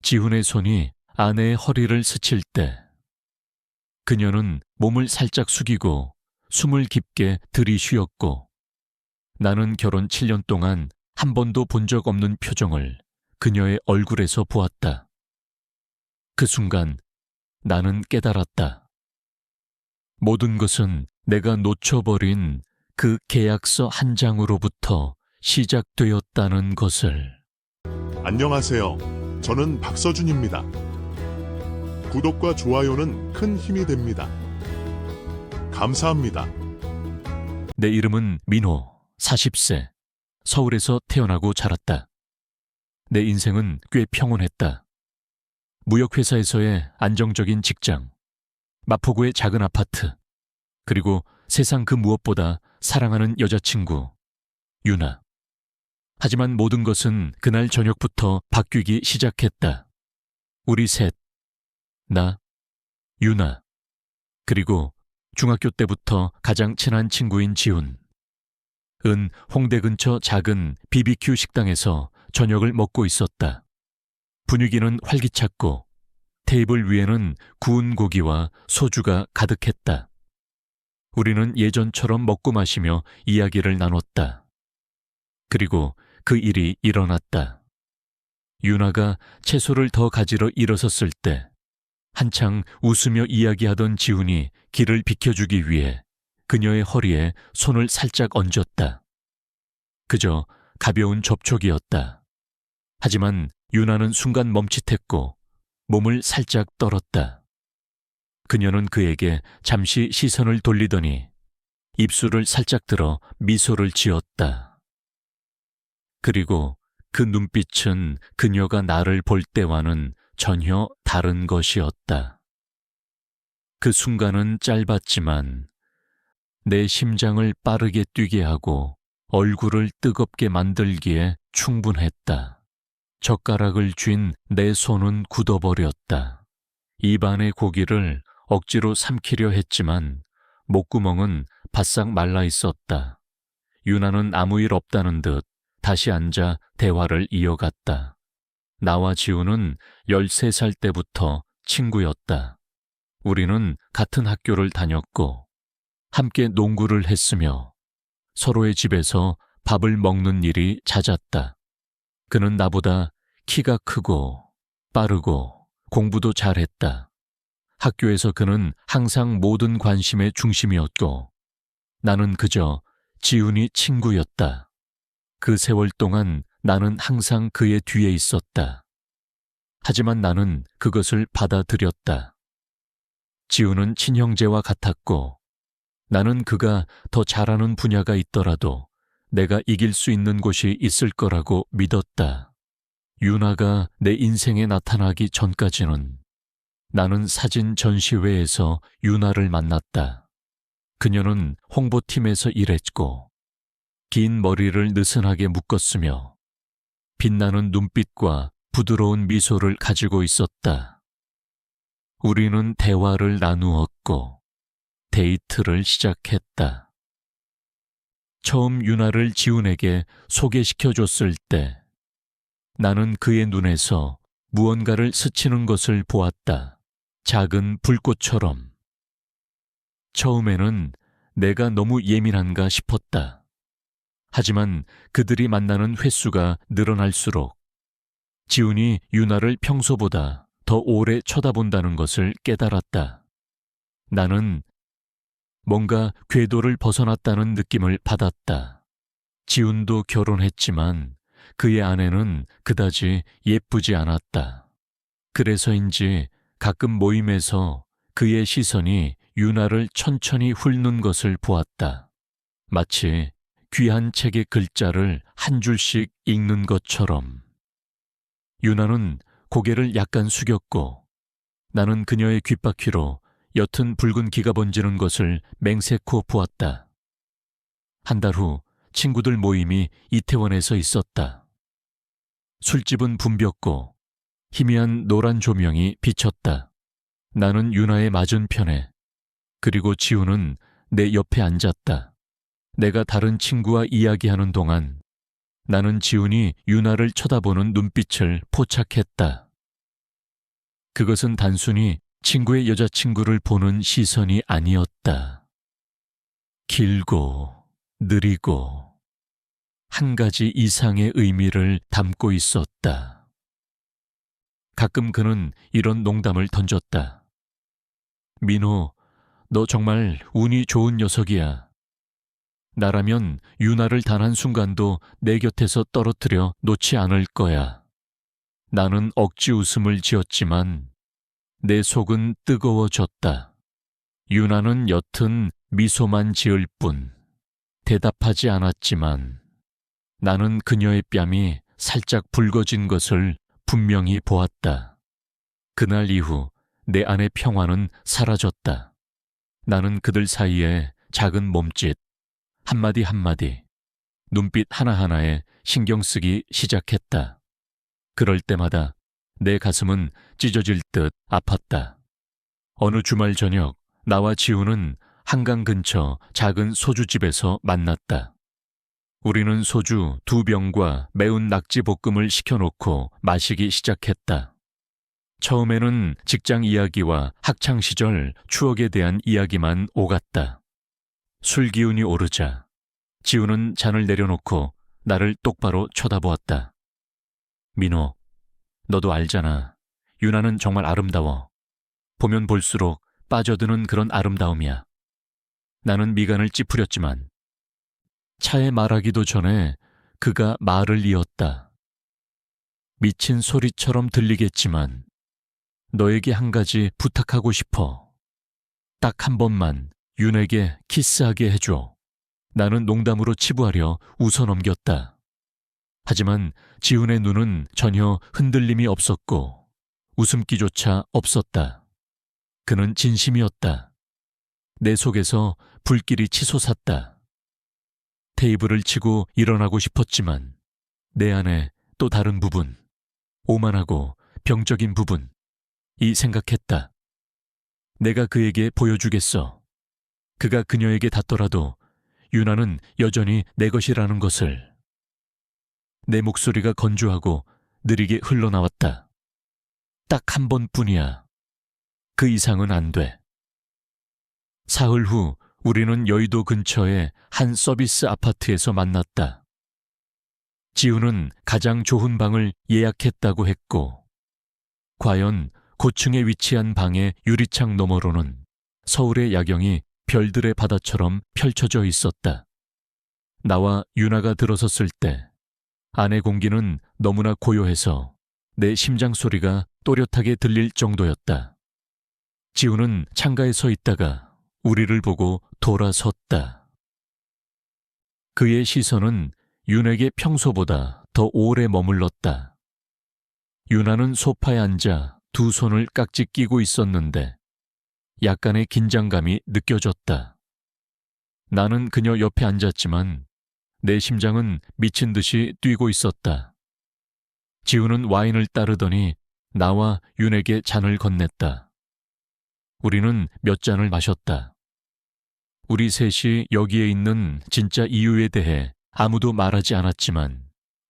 지훈의 손이 아내의 허리를 스칠 때 그녀는 몸을 살짝 숙이고 숨을 깊게 들이쉬었고 나는 결혼 7년 동안 한 번도 본 적 없는 표정을 그녀의 얼굴에서 보았다. 그 순간 나는 깨달았다. 모든 것은 내가 놓쳐버린 그 계약서 한 장으로부터 시작되었다는 것을. 안녕하세요. 저는 박서준입니다. 구독과 좋아요는 큰 힘이 됩니다. 감사합니다. 내 이름은 민호, 40세. 서울에서 태어나고 자랐다. 내 인생은 꽤 평온했다. 무역회사에서의 안정적인 직장, 마포구의 작은 아파트, 그리고 세상 그 무엇보다 사랑하는 여자친구, 유나. 하지만 모든 것은 그날 저녁부터 바뀌기 시작했다. 우리 셋, 나, 유나, 그리고 중학교 때부터 가장 친한 친구인 지훈. 은 홍대 근처 작은 BBQ 식당에서 저녁을 먹고 있었다. 분위기는 활기찼고 테이블 위에는 구운 고기와 소주가 가득했다. 우리는 예전처럼 먹고 마시며 이야기를 나눴다. 그리고 그 일이 일어났다. 유나가 채소를 더 가지러 일어섰을 때 한창 웃으며 이야기하던 지훈이 길을 비켜주기 위해 그녀의 허리에 손을 살짝 얹었다. 그저 가벼운 접촉이었다. 하지만 유나는 순간 멈칫했고 몸을 살짝 떨었다. 그녀는 그에게 잠시 시선을 돌리더니 입술을 살짝 들어 미소를 지었다. 그리고 그 눈빛은 그녀가 나를 볼 때와는 전혀 다른 것이었다. 그 순간은 짧았지만 내 심장을 빠르게 뛰게 하고 얼굴을 뜨겁게 만들기에 충분했다. 젓가락을 쥔 내 손은 굳어버렸다. 입안의 고기를 억지로 삼키려 했지만 목구멍은 바싹 말라 있었다. 유나는 아무 일 없다는 듯 다시 앉아 대화를 이어갔다. 나와 지우는 13살 때부터 친구였다. 우리는 같은 학교를 다녔고 함께 농구를 했으며 서로의 집에서 밥을 먹는 일이 잦았다. 그는 나보다 키가 크고 빠르고 공부도 잘했다. 학교에서 그는 항상 모든 관심의 중심이었고 나는 그저 지훈이 친구였다. 그 세월 동안 나는 항상 그의 뒤에 있었다. 하지만 나는 그것을 받아들였다. 지훈은 친형제와 같았고 나는 그가 더 잘하는 분야가 있더라도 내가 이길 수 있는 곳이 있을 거라고 믿었다. 유나가 내 인생에 나타나기 전까지는 나는 사진 전시회에서 유나를 만났다. 그녀는 홍보팀에서 일했고 긴 머리를 느슨하게 묶었으며 빛나는 눈빛과 부드러운 미소를 가지고 있었다. 우리는 대화를 나누었고 데이트를 시작했다. 처음 유나를 지훈에게 소개시켜줬을 때 나는 그의 눈에서 무언가를 스치는 것을 보았다. 작은 불꽃처럼. 처음에는 내가 너무 예민한가 싶었다. 하지만 그들이 만나는 횟수가 늘어날수록 지훈이 유나를 평소보다 더 오래 쳐다본다는 것을 깨달았다. 나는 뭔가 궤도를 벗어났다는 느낌을 받았다. 지훈도 결혼했지만 그의 아내는 그다지 예쁘지 않았다. 그래서인지 가끔 모임에서 그의 시선이 유나를 천천히 훑는 것을 보았다. 마치 귀한 책의 글자를 한 줄씩 읽는 것처럼. 유나는 고개를 약간 숙였고 나는 그녀의 귓바퀴로 옅은 붉은 기가 번지는 것을 맹세코 보았다. 한 달 후 친구들 모임이 이태원에서 있었다. 술집은 붐볐고 희미한 노란 조명이 비쳤다. 나는 유나의 맞은편에, 그리고 지우는 내 옆에 앉았다. 내가 다른 친구와 이야기하는 동안 나는 지훈이 유나를 쳐다보는 눈빛을 포착했다. 그것은 단순히 친구의 여자친구를 보는 시선이 아니었다. 길고 느리고 한 가지 이상의 의미를 담고 있었다. 가끔 그는 이런 농담을 던졌다. 민호, 너 정말 운이 좋은 녀석이야. 나라면 유나를 단 한순간도 내 곁에서 떨어뜨려 놓지 않을 거야. 나는 억지 웃음을 지었지만 내 속은 뜨거워졌다. 유나는 옅은 미소만 지을 뿐 대답하지 않았지만 나는 그녀의 뺨이 살짝 붉어진 것을 분명히 보았다. 그날 이후 내 안의 평화는 사라졌다. 나는 그들 사이에 작은 몸짓, 한마디 한마디, 눈빛 하나하나에 신경 쓰기 시작했다. 그럴 때마다 내 가슴은 찢어질 듯 아팠다. 어느 주말 저녁, 나와 지우는 한강 근처 작은 소주집에서 만났다. 우리는 소주 2병과 매운 낙지볶음을 시켜놓고 마시기 시작했다. 처음에는 직장 이야기와 학창시절 추억에 대한 이야기만 오갔다. 술 기운이 오르자 지우는 잔을 내려놓고 나를 똑바로 쳐다보았다. 민호, 너도 알잖아. 유나는 정말 아름다워. 보면 볼수록 빠져드는 그런 아름다움이야. 나는 미간을 찌푸렸지만 차에 말하기도 전에 그가 말을 이었다. 미친 소리처럼 들리겠지만 너에게 한 가지 부탁하고 싶어. 딱 한 번만 윤에게 키스하게 해줘. 나는 농담으로 치부하려 웃어넘겼다. 하지만 지훈의 눈은 전혀 흔들림이 없었고 웃음기조차 없었다. 그는 진심이었다. 내 속에서 불길이 치솟았다. 테이블을 치고 일어나고 싶었지만 내 안에 또 다른 부분, 오만하고 병적인 부분, 이 생각했다. 내가 그에게 보여주겠어. 그가 그녀에게 닿더라도 유나는 여전히 내 것이라는 것을. 내 목소리가 건조하고 느리게 흘러나왔다. 딱 한 번뿐이야. 그 이상은 안 돼. 사흘 후 우리는 여의도 근처의 한 서비스 아파트에서 만났다. 지우는 가장 좋은 방을 예약했다고 했고, 과연 고층에 위치한 방의 유리창 너머로는 서울의 야경이 별들의 바다처럼 펼쳐져 있었다. 나와 유나가 들어섰을 때 안의 공기는 너무나 고요해서 내 심장 소리가 또렷하게 들릴 정도였다. 지우는 창가에 서 있다가 우리를 보고 돌아섰다. 그의 시선은 윤에게 평소보다 더 오래 머물렀다. 유나는 소파에 앉아 두 손을 깍지 끼고 있었는데 약간의 긴장감이 느껴졌다. 나는 그녀 옆에 앉았지만 내 심장은 미친 듯이 뛰고 있었다. 지우는 와인을 따르더니 나와 윤에게 잔을 건넸다. 우리는 몇 잔을 마셨다. 우리 셋이 여기에 있는 진짜 이유에 대해 아무도 말하지 않았지만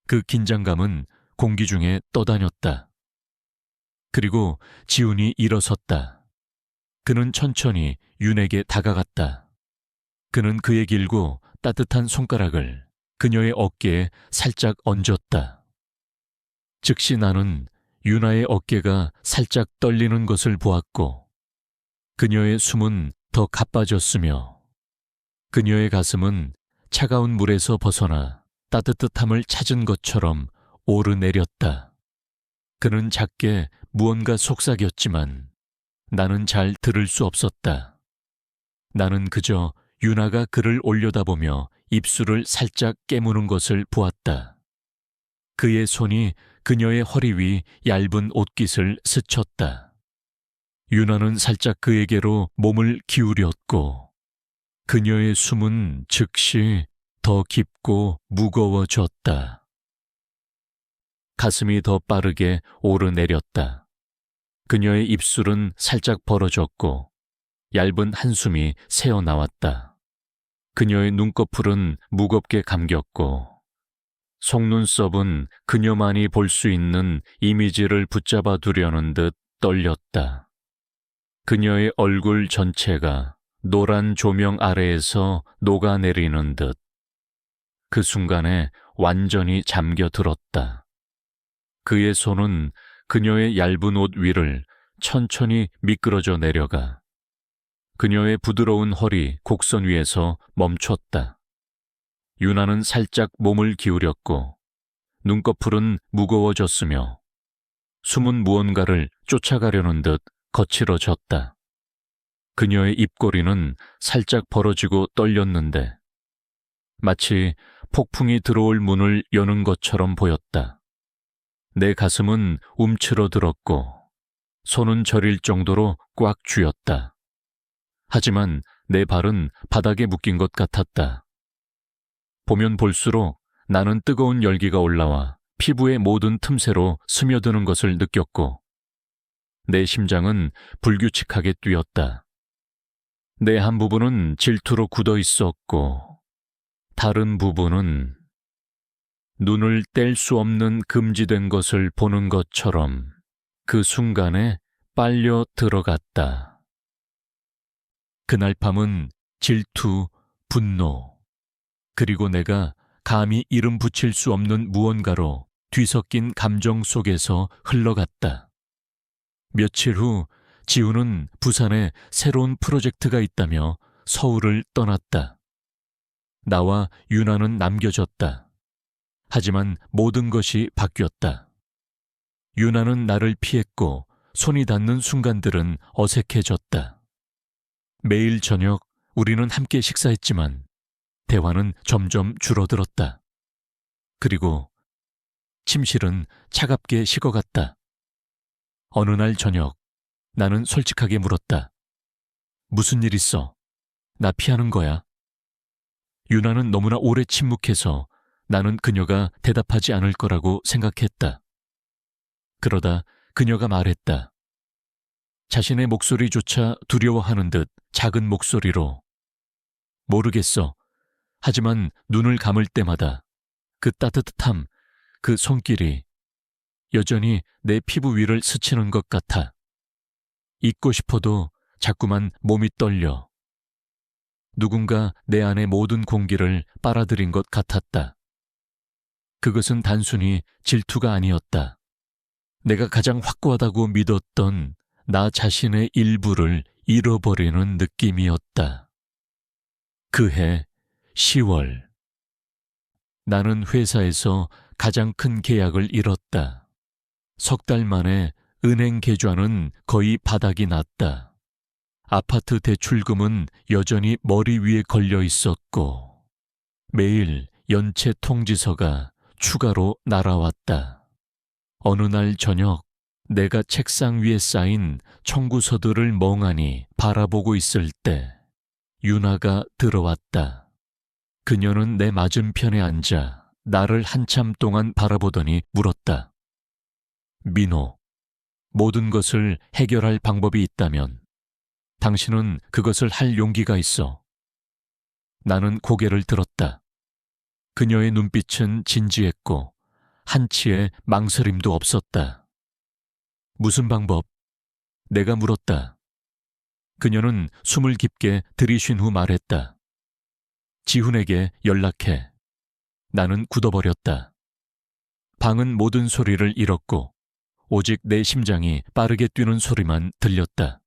그 긴장감은 공기 중에 떠다녔다. 그리고 지훈이 일어섰다. 그는 천천히 윤에게 다가갔다. 그는 그의 길고 따뜻한 손가락을 그녀의 어깨에 살짝 얹었다. 즉시 나는 유나의 어깨가 살짝 떨리는 것을 보았고 그녀의 숨은 더 가빠졌으며 그녀의 가슴은 차가운 물에서 벗어나 따뜻함을 찾은 것처럼 오르내렸다. 그는 작게 무언가 속삭였지만 나는 잘 들을 수 없었다. 나는 그저 유나가 그를 올려다보며 입술을 살짝 깨무는 것을 보았다. 그의 손이 그녀의 허리 위 얇은 옷깃을 스쳤다. 유나는 살짝 그에게로 몸을 기울였고 그녀의 숨은 즉시 더 깊고 무거워졌다. 가슴이 더 빠르게 오르내렸다. 그녀의 입술은 살짝 벌어졌고 얇은 한숨이 새어나왔다. 그녀의 눈꺼풀은 무겁게 감겼고 속눈썹은 그녀만이 볼 수 있는 이미지를 붙잡아 두려는 듯 떨렸다. 그녀의 얼굴 전체가 노란 조명 아래에서 녹아내리는 듯 그 순간에 완전히 잠겨들었다. 그의 손은 그녀의 얇은 옷 위를 천천히 미끄러져 내려가 그녀의 부드러운 허리 곡선 위에서 멈췄다. 유나는 살짝 몸을 기울였고 눈꺼풀은 무거워졌으며 숨은 무언가를 쫓아가려는 듯 거칠어졌다. 그녀의 입꼬리는 살짝 벌어지고 떨렸는데 마치 폭풍이 들어올 문을 여는 것처럼 보였다. 내 가슴은 움츠러들었고 손은 저릴 정도로 꽉 쥐었다. 하지만 내 발은 바닥에 묶인 것 같았다. 보면 볼수록 나는 뜨거운 열기가 올라와 피부의 모든 틈새로 스며드는 것을 느꼈고 내 심장은 불규칙하게 뛰었다. 내 한 부분은 질투로 굳어 있었고 다른 부분은 눈을 뗄 수 없는 금지된 것을 보는 것처럼 그 순간에 빨려 들어갔다. 그날 밤은 질투, 분노, 그리고 내가 감히 이름 붙일 수 없는 무언가로 뒤섞인 감정 속에서 흘러갔다. 며칠 후 지우는 부산에 새로운 프로젝트가 있다며 서울을 떠났다. 나와 유나는 남겨졌다. 하지만 모든 것이 바뀌었다. 유나는 나를 피했고 손이 닿는 순간들은 어색해졌다. 매일 저녁 우리는 함께 식사했지만 대화는 점점 줄어들었다. 그리고 침실은 차갑게 식어갔다. 어느 날 저녁 나는 솔직하게 물었다. 무슨 일 있어? 나 피하는 거야? 유나는 너무나 오래 침묵해서 나는 그녀가 대답하지 않을 거라고 생각했다. 그러다 그녀가 말했다. 자신의 목소리조차 두려워하는 듯 작은 목소리로. 모르겠어. 하지만 눈을 감을 때마다 그 따뜻함, 그 손길이 여전히 내 피부 위를 스치는 것 같아. 잊고 싶어도 자꾸만 몸이 떨려. 누군가 내 안의 모든 공기를 빨아들인 것 같았다. 그것은 단순히 질투가 아니었다. 내가 가장 확고하다고 믿었던 나 자신의 일부를 잃어버리는 느낌이었다. 그해 10월. 나는 회사에서 가장 큰 계약을 잃었다. 3달 만에 은행 계좌는 거의 바닥이 났다. 아파트 대출금은 여전히 머리 위에 걸려 있었고 매일 연체 통지서가 추가로 날아왔다. 어느 날 저녁 내가 책상 위에 쌓인 청구서들을 멍하니 바라보고 있을 때 유나가 들어왔다. 그녀는 내 맞은편에 앉아 나를 한참 동안 바라보더니 물었다. 민호, 모든 것을 해결할 방법이 있다면 당신은 그것을 할 용기가 있어. 나는 고개를 들었다. 그녀의 눈빛은 진지했고 한치의 망설임도 없었다. 무슨 방법? 내가 물었다. 그녀는 숨을 깊게 들이쉰 후 말했다. 지훈에게 연락해. 나는 굳어버렸다. 방은 모든 소리를 잃었고 오직 내 심장이 빠르게 뛰는 소리만 들렸다.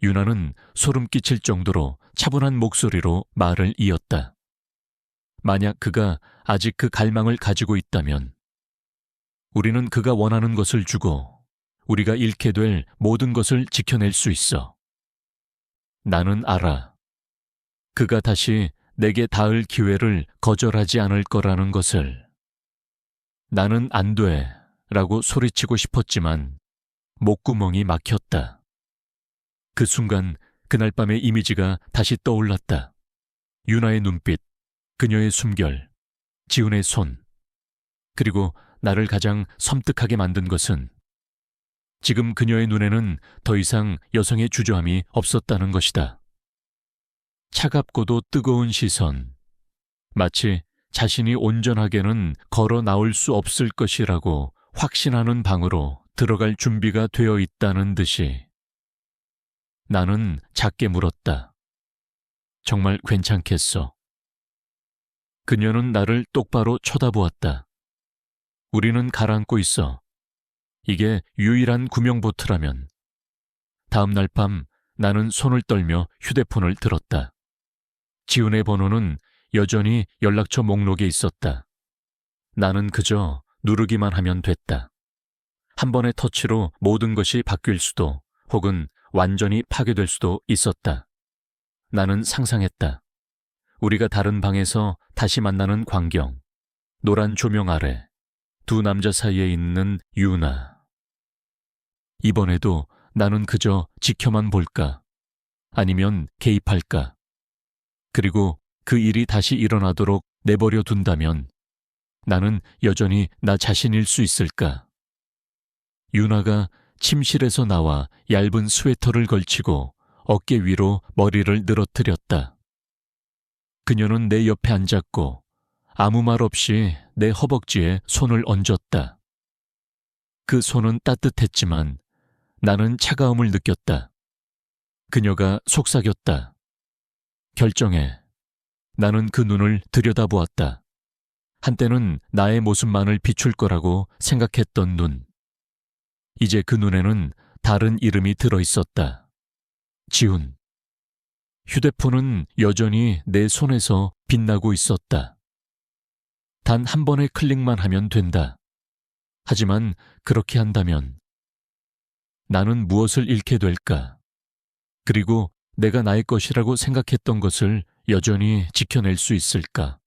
유나는 소름 끼칠 정도로 차분한 목소리로 말을 이었다. 만약 그가 아직 그 갈망을 가지고 있다면 우리는 그가 원하는 것을 주고 우리가 잃게 될 모든 것을 지켜낼 수 있어. 나는 알아. 그가 다시 내게 닿을 기회를 거절하지 않을 거라는 것을. 나는 안 돼 라고 소리치고 싶었지만 목구멍이 막혔다. 그 순간 그날 밤의 이미지가 다시 떠올랐다. 유나의 눈빛, 그녀의 숨결, 지훈의 손, 그리고 나를 가장 섬뜩하게 만든 것은 지금 그녀의 눈에는 더 이상 여성의 주저함이 없었다는 것이다. 차갑고도 뜨거운 시선, 마치 자신이 온전하게는 걸어 나올 수 없을 것이라고 확신하는 방으로 들어갈 준비가 되어 있다는 듯이. 나는 작게 물었다. 정말 괜찮겠어? 그녀는 나를 똑바로 쳐다보았다. 우리는 가라앉고 있어. 이게 유일한 구명보트라면. 다음 날 밤 나는 손을 떨며 휴대폰을 들었다. 지훈의 번호는 여전히 연락처 목록에 있었다. 나는 그저 누르기만 하면 됐다. 한 번의 터치로 모든 것이 바뀔 수도 혹은 완전히 파괴될 수도 있었다. 나는 상상했다. 우리가 다른 방에서 다시 만나는 광경, 노란 조명 아래 두 남자 사이에 있는 유나. 이번에도 나는 그저 지켜만 볼까? 아니면 개입할까? 그리고 그 일이 다시 일어나도록 내버려 둔다면 나는 여전히 나 자신일 수 있을까? 유나가 침실에서 나와 얇은 스웨터를 걸치고 어깨 위로 머리를 늘어뜨렸다. 그녀는 내 옆에 앉았고 아무 말 없이 내 허벅지에 손을 얹었다. 그 손은 따뜻했지만 나는 차가움을 느꼈다. 그녀가 속삭였다. 결정해. 나는 그 눈을 들여다보았다. 한때는 나의 모습만을 비출 거라고 생각했던 눈. 이제 그 눈에는 다른 이름이 들어있었다. 지훈. 휴대폰은 여전히 내 손에서 빛나고 있었다. 단 한 번의 클릭만 하면 된다. 하지만 그렇게 한다면 나는 무엇을 잃게 될까? 그리고 내가 나의 것이라고 생각했던 것을 여전히 지켜낼 수 있을까?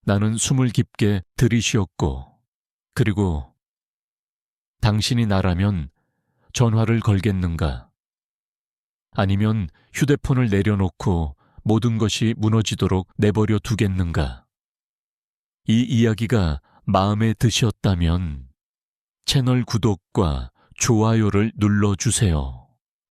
나는 숨을 깊게 들이쉬었고, 그리고 당신이 나라면 전화를 걸겠는가? 아니면 휴대폰을 내려놓고 모든 것이 무너지도록 내버려 두겠는가? 이 이야기가 마음에 드셨다면 채널 구독과 좋아요를 눌러주세요.